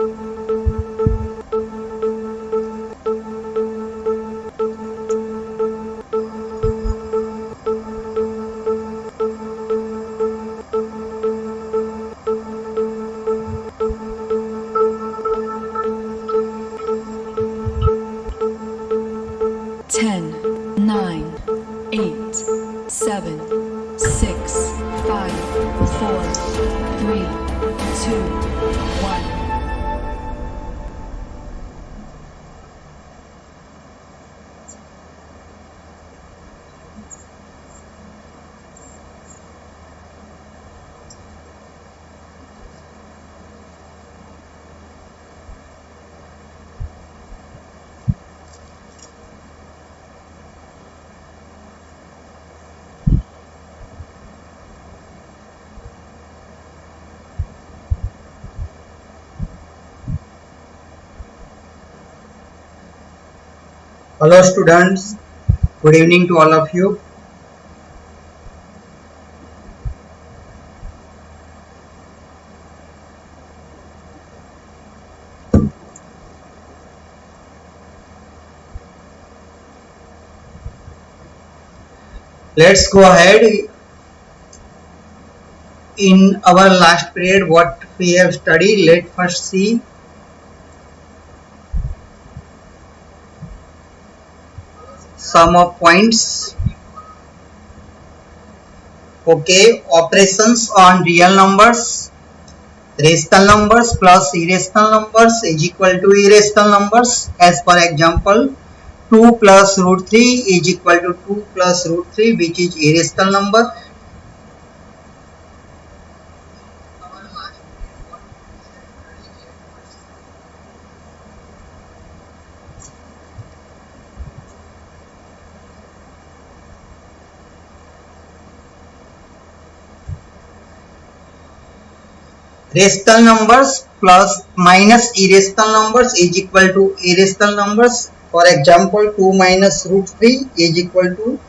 10, 9, 8, 7, 6, 5, 4, 3, 2, 1. Hello students, good evening to all of you. Let's go ahead. In our last period what we have studied, let's first see sum of points. Okay, operations on real numbers. Rational numbers plus irrational numbers is equal to irrational numbers. As for example, 2 plus root 3 is equal to 2 plus root 3, which is irrational number. Rational numbers plus minus irrational numbers is equal to irrational numbers. For example, 2 minus root 3 is equal to,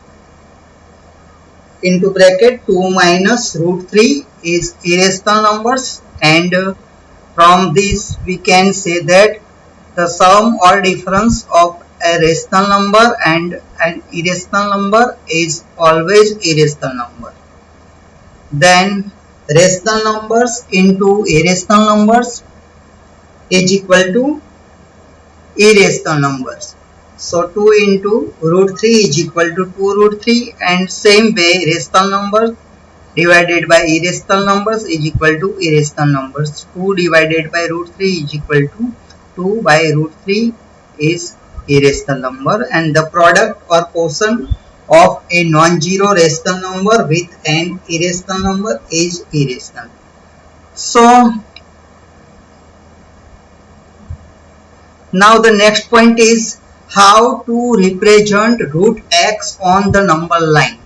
into bracket, 2 minus root 3 is irrational numbers, and from this we can say that the sum or difference of a rational number and an irrational number is always irrational number. Then rational numbers into irrational numbers is equal to irrational numbers. So 2 into root 3 is equal to 2 root 3, and same way rational numbers divided by irrational numbers is equal to irrational numbers. 2 divided by root 3 is equal to 2 by root 3 is irrational number, and the product or quotient of a non-zero rational number with an irrational number is irrational. So now the next point is how to represent root x on the number line,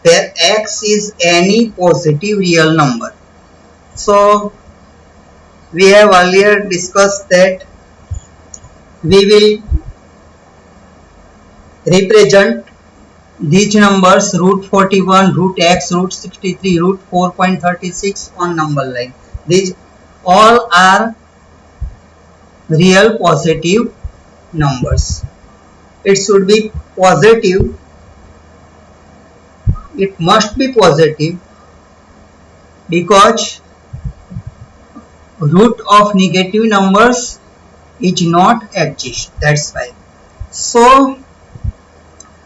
where x is any positive real number. So we have earlier discussed that we will represent these numbers root 41, root x, root 63, root 4.36 on number line. These all are real positive numbers. It should be positive. It must be positive because root of negative numbers is not exist. That's why. So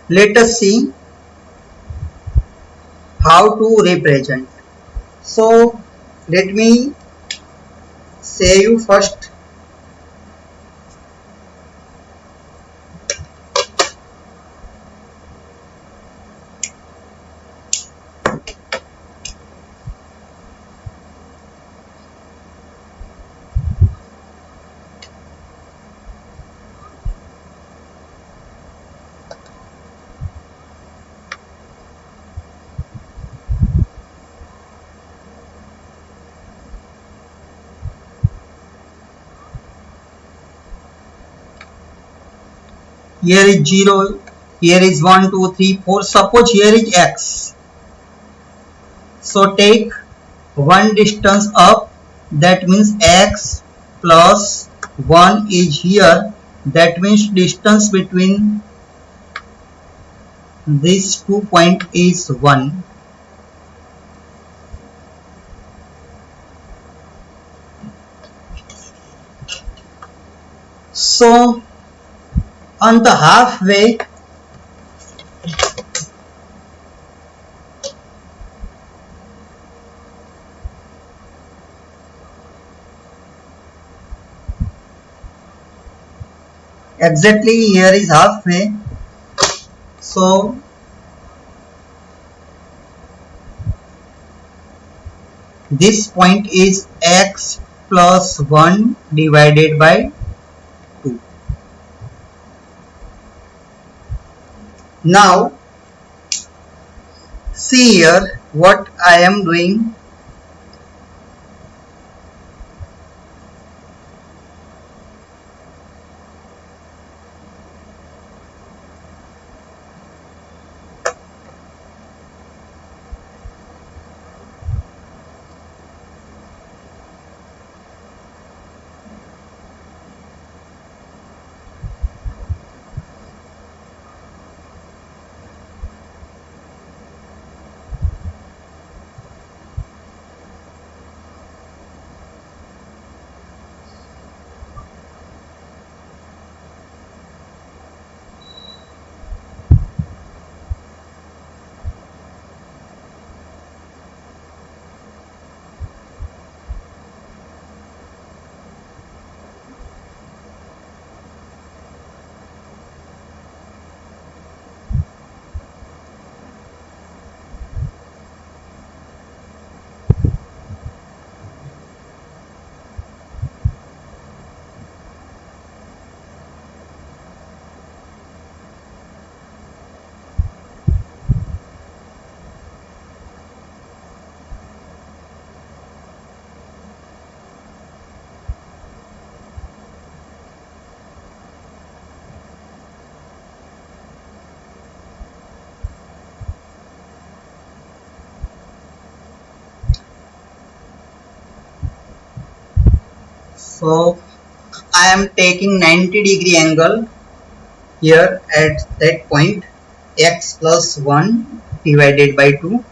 let us see how to represent. So let me say you first. Here is 0, here is 1, 2, 3, 4. Suppose here is x. So take one distance up, that means x plus 1 is here. That means distance between these 2 points is 1. So on the halfway, exactly here is halfway. So this point is x plus 1 divided by 2. Now see here what I am doing. So I am taking 90-degree angle here at that point, x plus 1 divided by 2.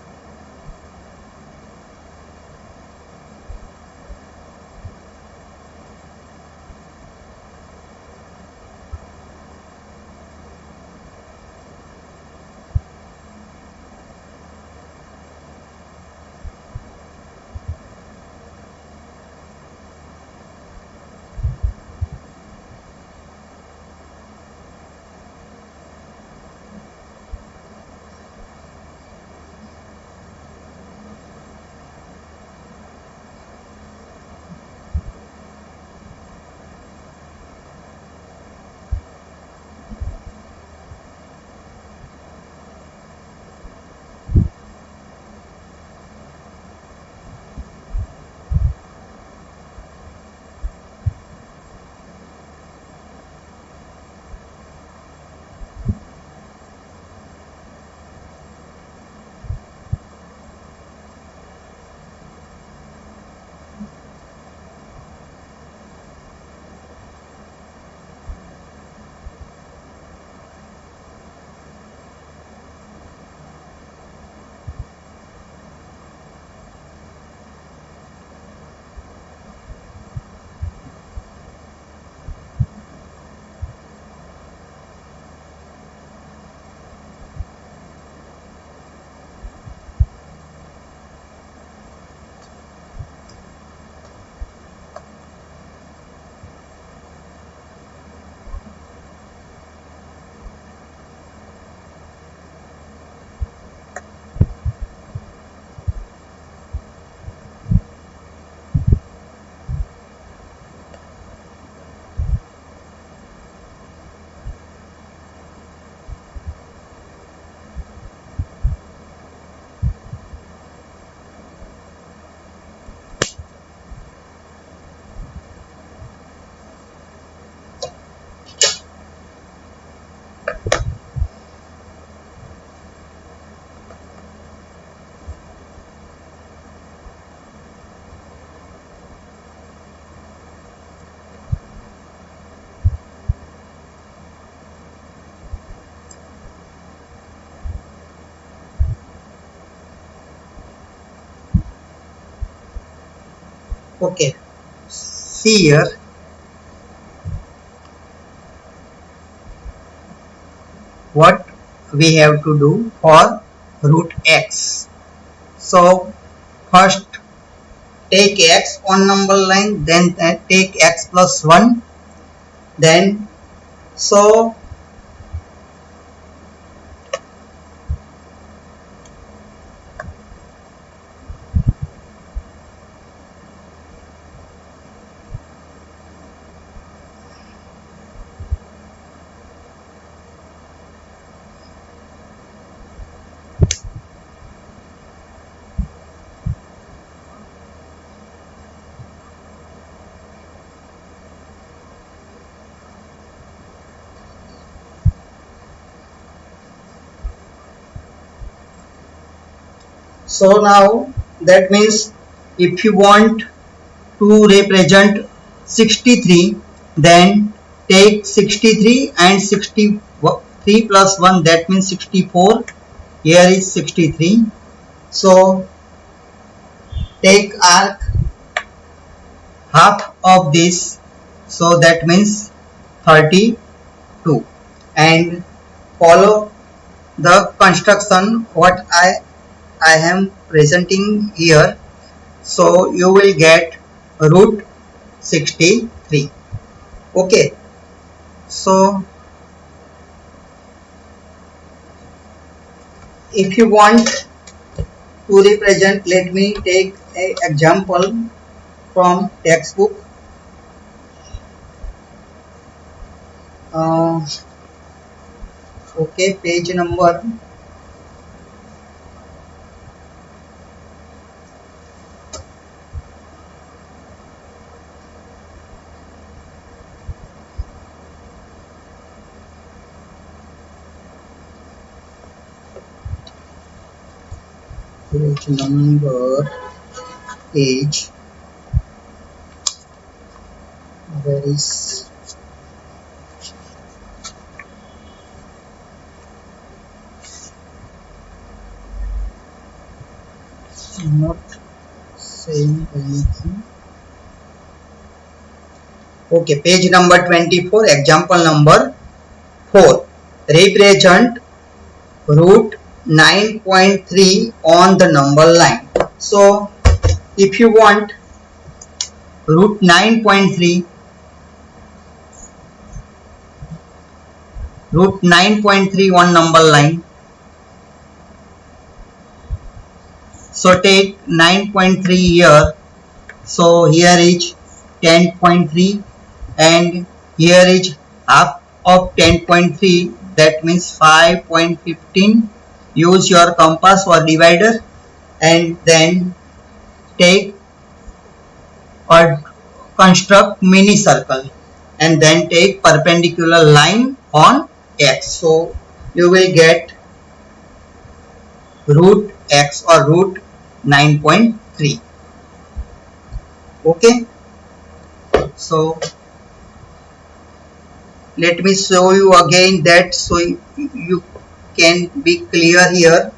Okay, see here. What we have to do for root x. So first take x on number line, then take x plus 1, then so now that means if you want to represent 63, then take 63 and 63 plus 1, that means 64. Here is 63. So take arc half of this, so that means 32, and follow the construction what I am presenting here. So you will get root 63. Okay, so if you want to represent, let me take an example from textbook. Okay, page number 8. Where is not saying anything. Okay, page number 24, example number 4. Represent root 9.3 on the number line. So if you want root 9.3, on number line, so take 9.3 here. So here is 10.3 and here is half of 10.3, that means 5.15. Use your compass or divider and then take or construct mini circle and then take perpendicular line on x. So you will get root x or root 9.3. Okay, so let me show you again that so you can be clear here.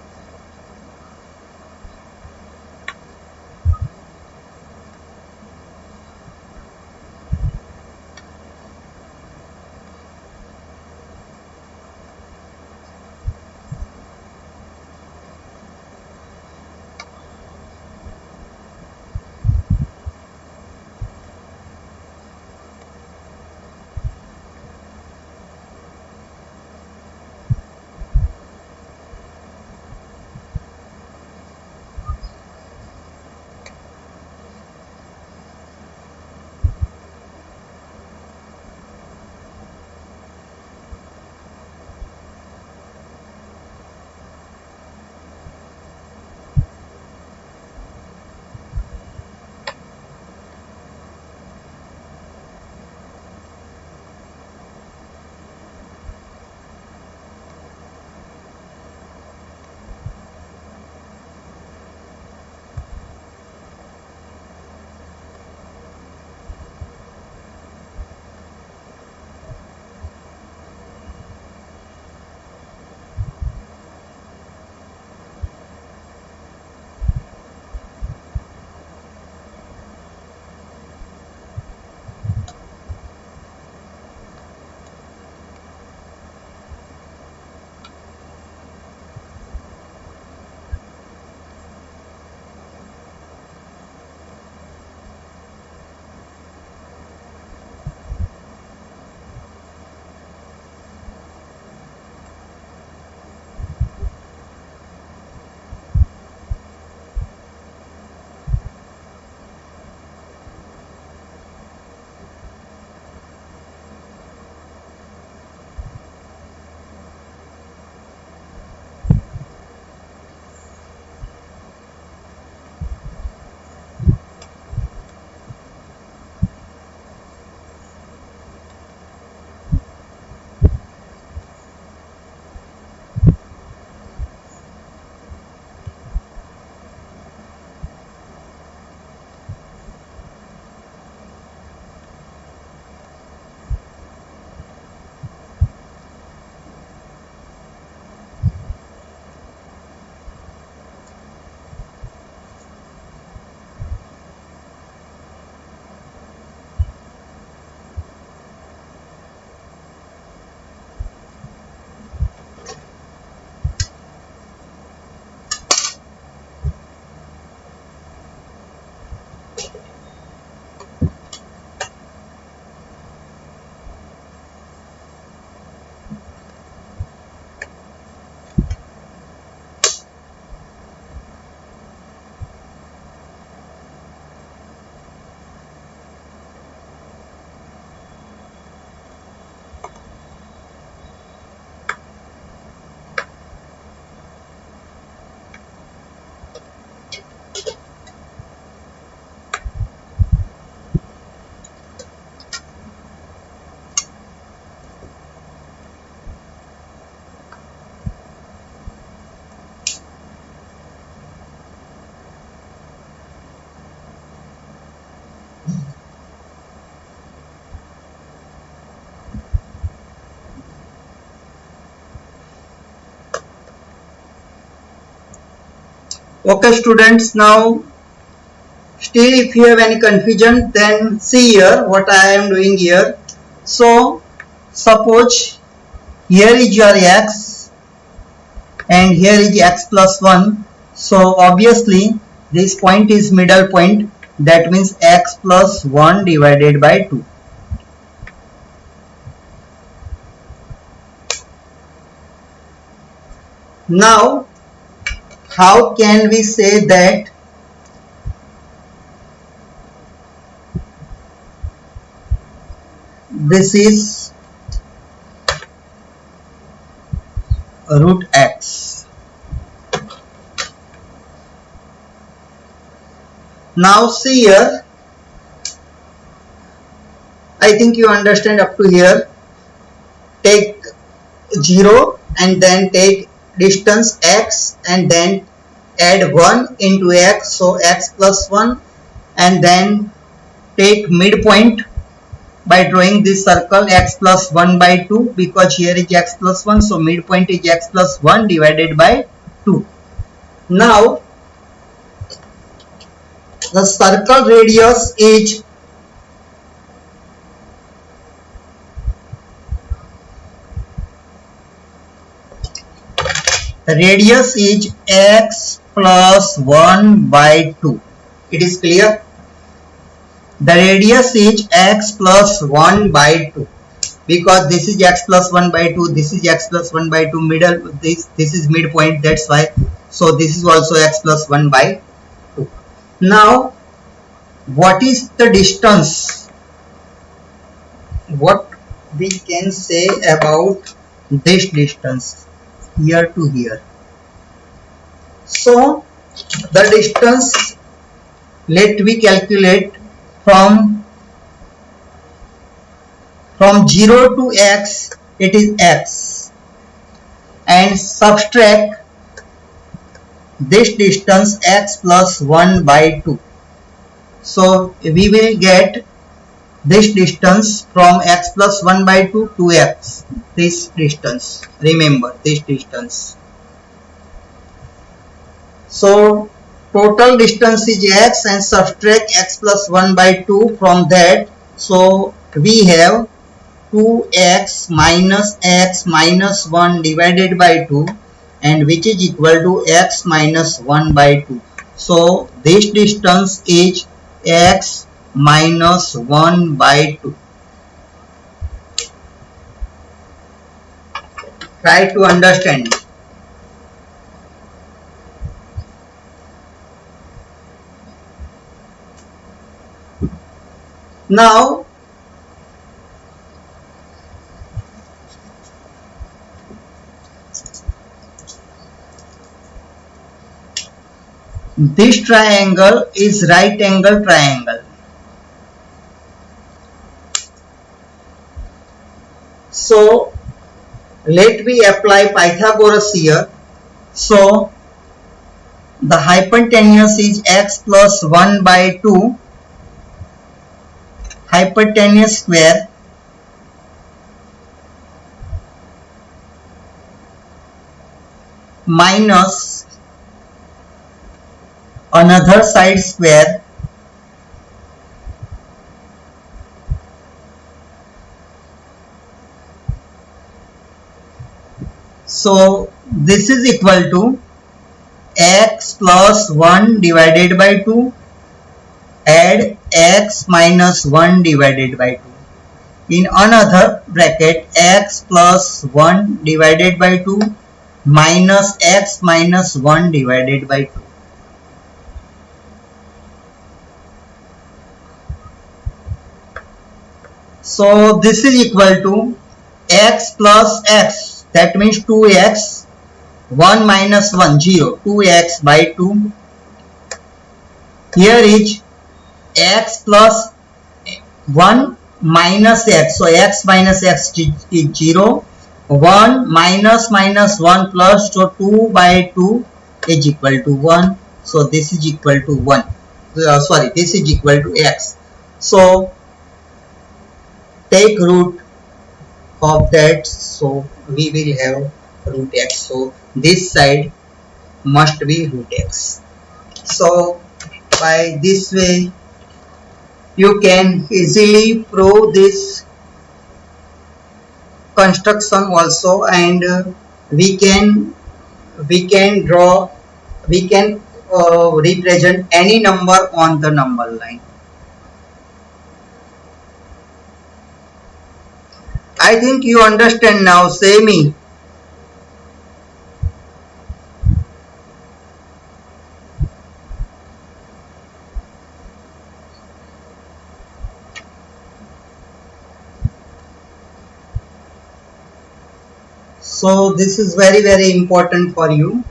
Okay students, now still if you have any confusion, then see here what I am doing here. So suppose here is your x and here is x plus 1. So obviously this point is middle point, that means x plus 1 divided by 2. Now how can we say that this is root x? Now see here, I think you understand up to here. Take 0 and then take distance x and then add 1 into x, so x plus 1, and then take midpoint by drawing this circle x plus 1 by 2, because here is x plus 1, so midpoint is x plus 1 divided by 2. Now the circle radius is x plus 1 by 2. It is clear? The radius is x plus 1 by 2, because this is x plus 1 by 2, this is x plus 1 by 2, middle, this is midpoint, that's why. So this is also x plus 1 by 2. Now what is the distance? What we can say about this distance here to here? So the distance, let we calculate from 0 to x, it is x, and subtract this distance x plus 1 by 2. So we will get this distance from x plus 1 by 2 to x, this distance, remember this distance. So total distance is x and subtract x plus 1 by 2 from that. So we have 2x minus 1 divided by 2, and which is equal to x minus 1 by 2. So this distance is x minus 1 by 2. Try to understand it. Now this triangle is right angle triangle. So let me apply Pythagoras here. So the hypotenuse is x plus 1 by 2, hypotenuse square, minus another side square, so this is equal to x plus 1 divided by 2 add x minus 1 divided by 2. In another bracket, x plus 1 divided by 2 minus x minus 1 divided by 2. So this is equal to x plus x, that means 2x, 1 minus 1, 0, 2x by 2. Here is x plus 1 minus x, so x minus x is 0, 1 minus 1 plus, so 2 by 2 is equal to 1, so this is equal to 1, this is equal to x. So take root of that, so we will have root x, so this side must be root x. So by this way you can easily prove this construction also, and we can draw, we can represent any number on the number line. I think you understand now. Say me. So this is very important for you.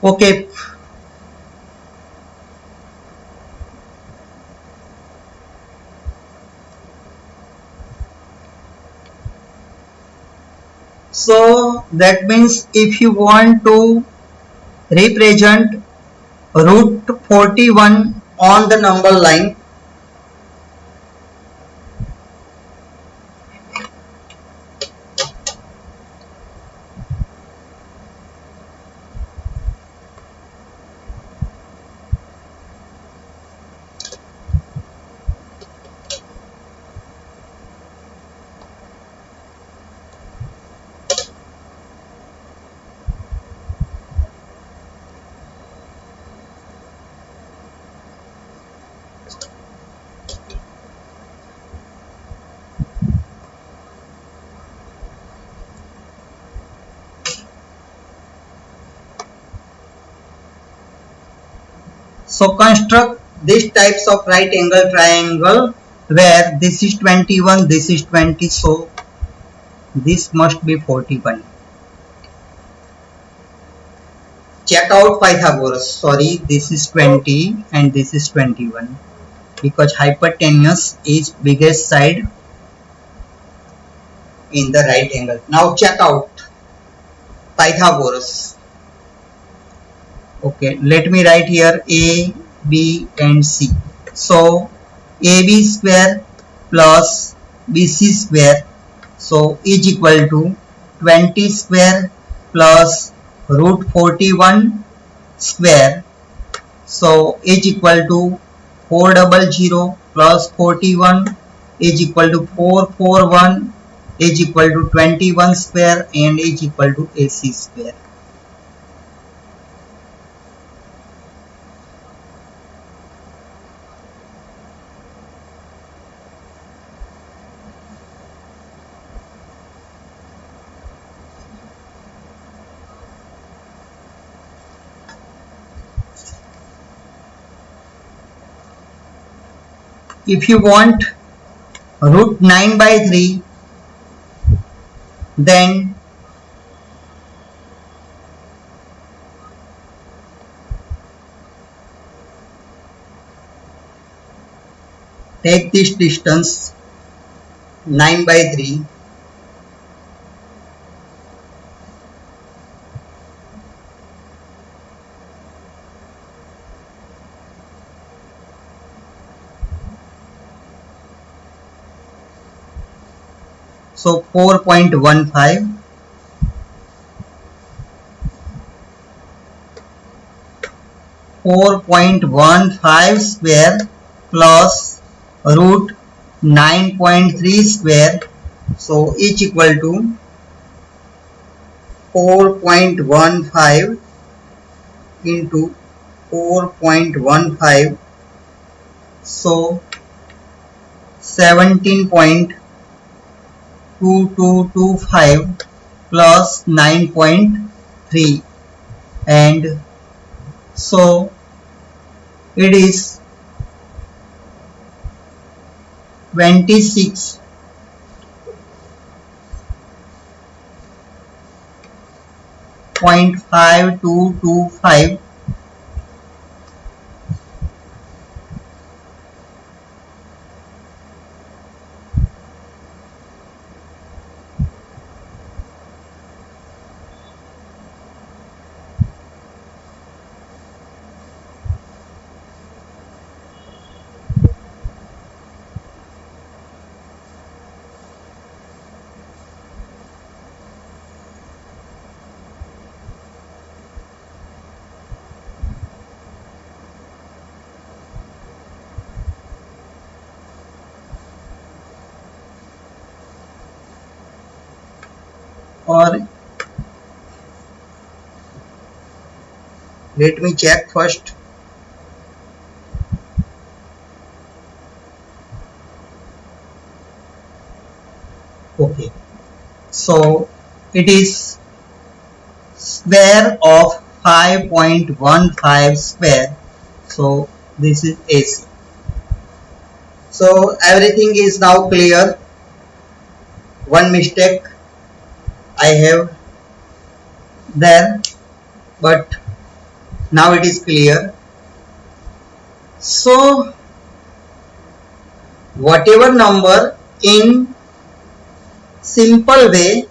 Okay. So that means if you want to represent root 41 on the number line, so construct these types of right angle triangle where this is 21, this is 20, so this must be 41. Check out Pythagoras. Sorry, this is 20 and this is 21 because hypotenuse is biggest side in the right angle. Now check out Pythagoras. Okay, let me write here A, B and C. So AB square plus BC square, so is equal to 20 square plus root 41 square, so is equal to 400 plus 41 is equal to 441 is equal to 21 square and is equal to AC square. If you want root 9 by 3, then take this distance 9 by 3, so 4.15 square plus root 9.3 square, so is equal to 4.15 into 4.15, so 17.2225 plus 9.3, and so it is 26.5225. or let me check first. Okay, so it is square of 5.15 square, so this is AC. So everything is now clear. One mistake I have there, but now it is clear. So whatever number in simple way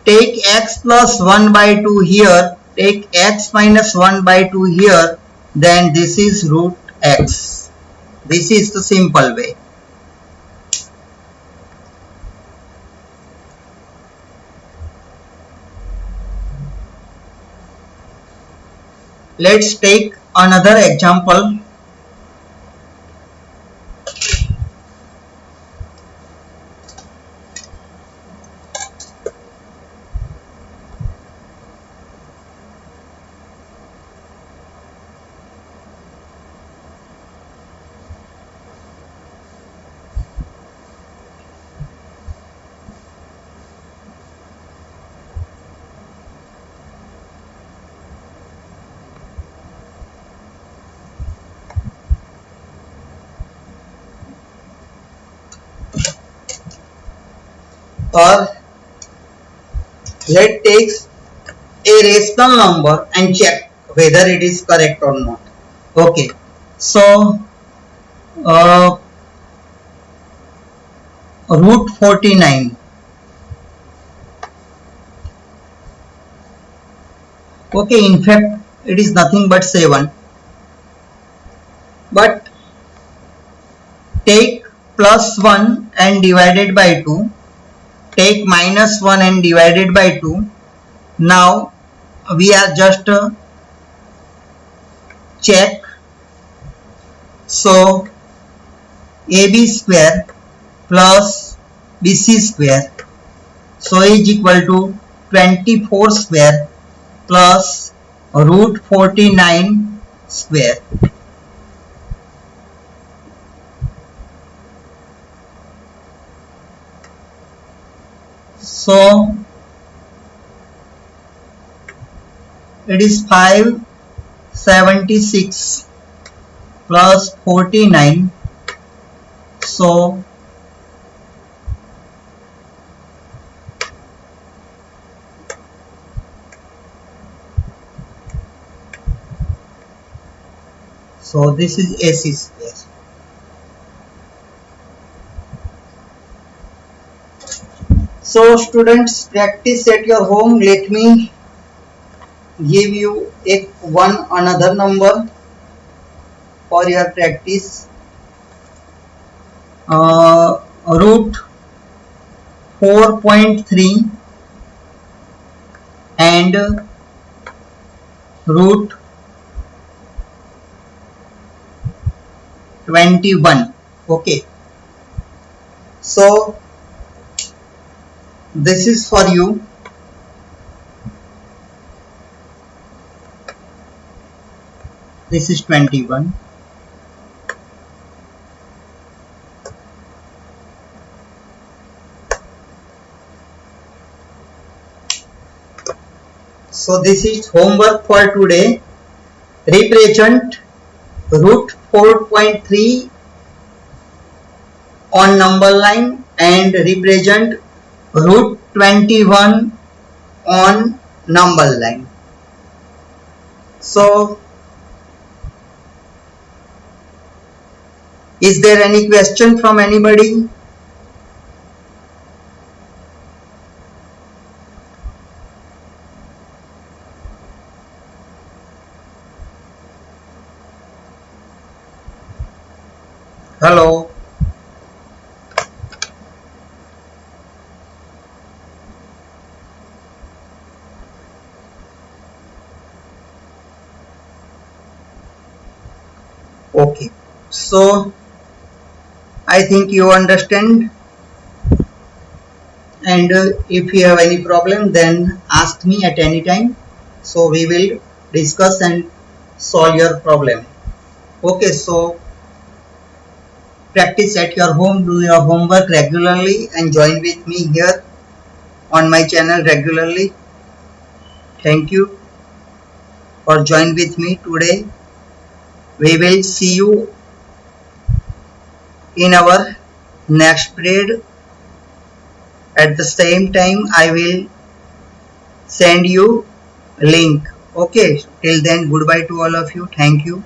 take x plus 1 by 2 here, take x minus 1 by 2 here, then this is root x. This is the simple way. Let's take another example. Or let's take a rational number and check whether it is correct or not. Okay, so root 49. Okay, in fact it is nothing but 7, but take plus 1 and divided by 2, take minus 1 and divided by 2. Now we are just check. So AB square plus BC square, so is equal to 24 square plus root 49 square. So it is 576 plus 49, so this is AC square. So students, practice at your home. Let me give you one another number for your practice. Root 4.3 and root 21. Okay, so this is for you. This is 21. So this is homework for today. Represent root 4.3 on number line and represent root 21 on number line. So is there any question from anybody? Hello. Okay, so I think you understand, and if you have any problem then ask me at any time, so we will discuss and solve your problem. Okay, so practice at your home, do your homework regularly and join with me here on my channel regularly. Thank you for joining with me today. We will see you in our next period. At the same time I will send you link. Okay, till then goodbye to all of you. Thank you.